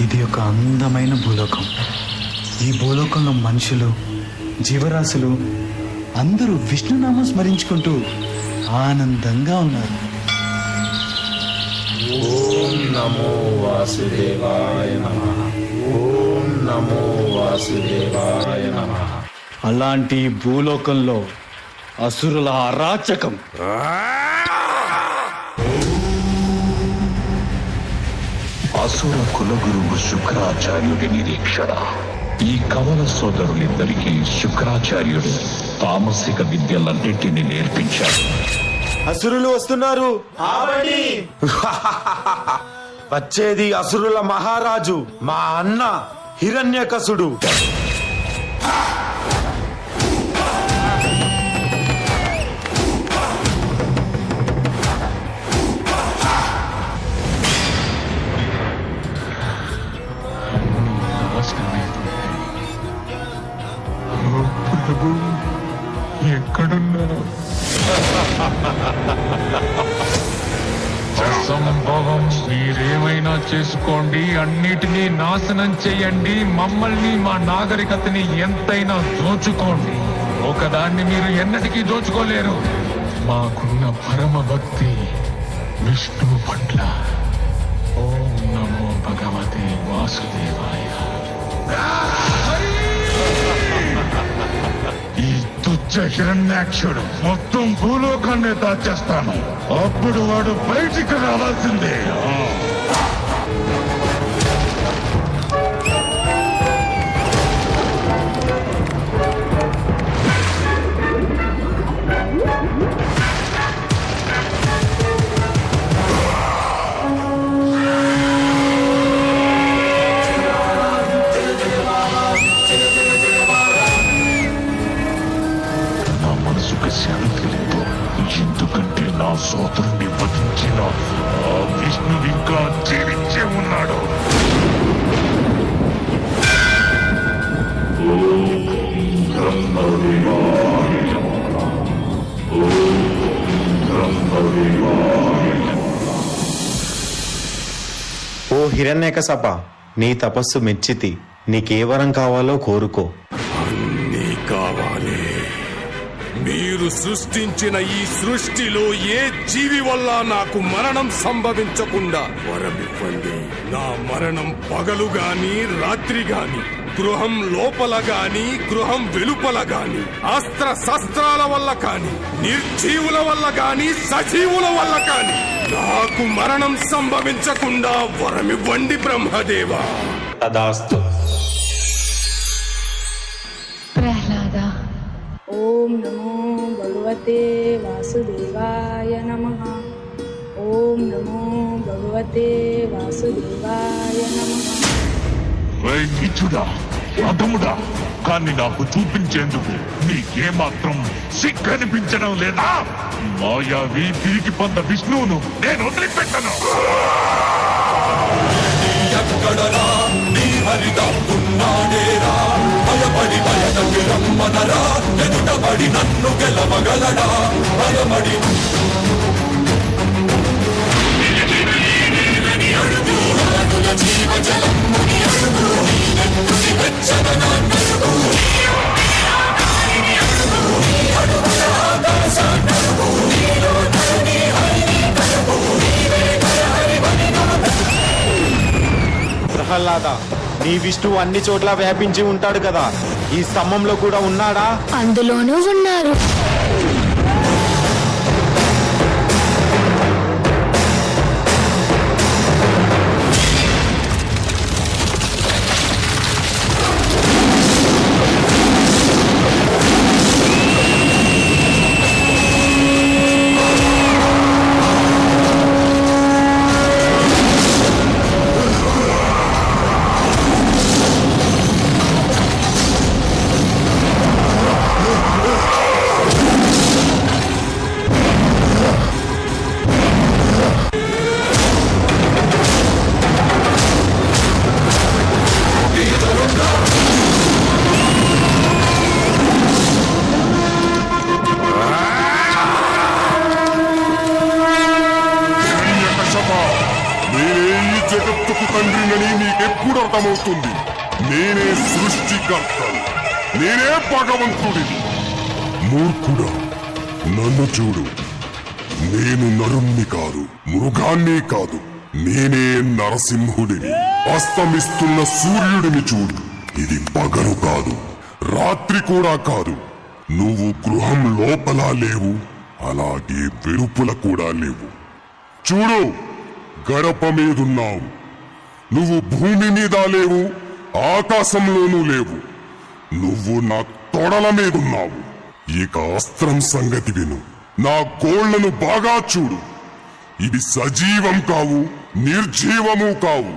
ఇది ఒక అందమైన భూలోకం. ఈ భూలోకంలో మనుషులు, జీవరాశులు అందరూ విష్ణునామం స్మరించుకుంటూ ఆనందంగా ఉన్నారు. ఓం నమో వాసుదేవాయ నమః. ఓం నమో వాసుదేవాయ నమః. అలాంటి భూలోకంలో అసురుల అరాచకం. అసుర కులగురువు శుక్రాచార్యుడి నిరీక్షణ. ఈ కవల సోదరులిద్దరికీ శుక్రాచార్యుడు తామసిక విద్యలన్నింటినీ నేర్పించాడు. అసురులు వస్తున్నారు. వచ్చేది అసురుల మహారాజు, మా అన్న హిరణ్యకశుడు. ఎక్కడున్నారు? అసంభవం. మీరేమైనా చేసుకోండి, అన్నిటినీ నాశనం చేయండి, మమ్మల్ని, మా నాగరికతని ఎంతైనా దోచుకోండి. ఒకదాన్ని మీరు ఎన్నటికీ దోచుకోలేరు. మాకున్న పరమ భక్తి విష్ణువు పట్ల. ఓం నమో భగవతే వాసుదేవాయ. ఈ తుచ్చ హిరణ్యాక్షుడు మొత్తం భూలోకాన్ని దాచేస్తాను. అప్పుడు వాడు బయటికి రావాల్సిందే. శాంతి లేదు. ఎందుకంటే నా సోదరుని వధించిన ఆ విష్ణువు ఇంకా జీవించే ఉన్నాడు. ఓ హిరణ్యకశప, నీ తపస్సు మెచ్చితి. నీకే వరం కావాలో కోరుకో. అన్నీ కావాలి. మీరు సృష్టించిన ఈ సృష్టిలో ఏ జీవి వల్ల నాకు మరణం సంభవించకుండా వరమివ్వండి. నా మరణం పగలు గాని రాత్రి గాని, గృహం లోపల గాని గృహం వెలుపల గాని, అస్త్ర శస్త్రాల వల్ల కాని, నిర్జీవుల వల్ల గాని సజీవుల వల్ల కాని నాకు మరణం సంభవించకుండా వరమివ్వండి బ్రహ్మదేవా. తదాస్తు. ప్రహ్లాద. ఓం నమో భగవతే వాసుదేవాయ నమః. ఓం నమో భగవతే వాసుదేవాయ నమః. నీచుడా, అధముడా, కానీ నాకు చూపించేందుకు నీకేమాత్రం సిగ్గనిపించడం లేదా? మాయావి తిరిగి పొంద విష్ణువును నేను వదిలిపెట్టను. భయపడి బయటకి రమ్మనరా, ఎదుటబడి నన్ను గెలవగలడా? భయపడి ప్రహ్లాద, నీ విష్ణువు అన్ని చోట్ల వ్యాపించి ఉంటాడు కదా, ఈ స్తంభంలో కూడా ఉన్నాడా? అందులోనూ ఉన్నారు. జగత్తుకు తండ్రినని నీకెప్పుడు అర్థమవుతుంది? నేనే సృష్టికర్తను, నేనే భగవంతుడిని. మూర్ఖుడా, నన్ను చూడు. నేను నరుణ్ణి కాదు, మృగాన్ని కాదు, నేనే నరసింహుడిని. అస్తమిస్తున్న సూర్యుడిని చూడు. ఇది పగలు కాదు, రాత్రి కూడా కాదు. నువ్వు గృహం లోపల లేవు, అలాగే వెలుపుల కూడా లేవు. చూడు, గడప మీదున్నావు. నువ్వు భూమి మీద లేవు, ఆకాశంలోనూ లేవు. నువ్వు నా తొడల మీదున్నావు. ఇక అస్త్రం సంగతి విను. నా గోళ్లను బాగా చూడు. ఇవి సజీవం కావు, నిర్జీవము కావు.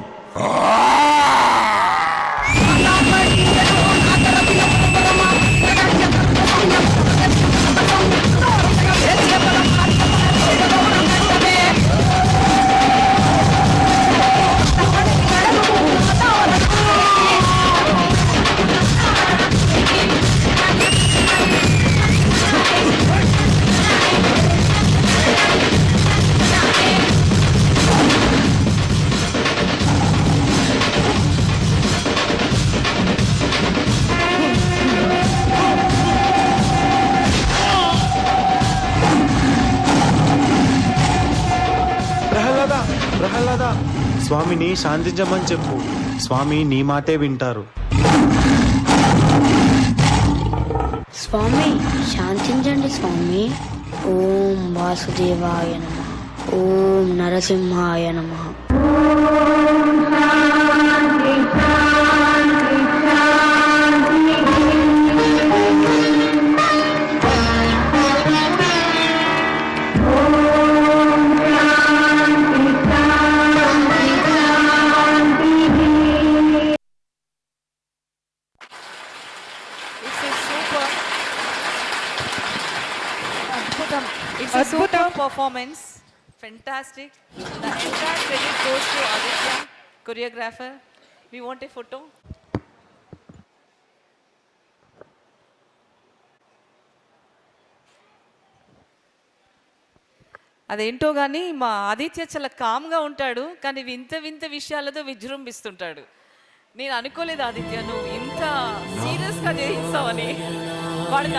ప్రహ్లాద, స్వామిని శాంతించమని చెప్పు. స్వామి నీ మాటే వింటారు. స్వామి శాంతించండి స్వామి. ఓం వాసుదేవాయ నమః. ఓం నరసింహాయ నమః. It's a super performance. Fantastic. The entire credit goes to Aditya, choreographer. We want a photo. అదేంటో కానీ మా ఆదిత్య చాలా కామ్గా ఉంటాడు, కానీ వింత వింత విషయాలతో విజృంభిస్తుంటాడు. నేను అనుకోలేదు ఆదిత్య నువ్వు ఇంత సీరియస్గా చేయిస్తావని. వాడు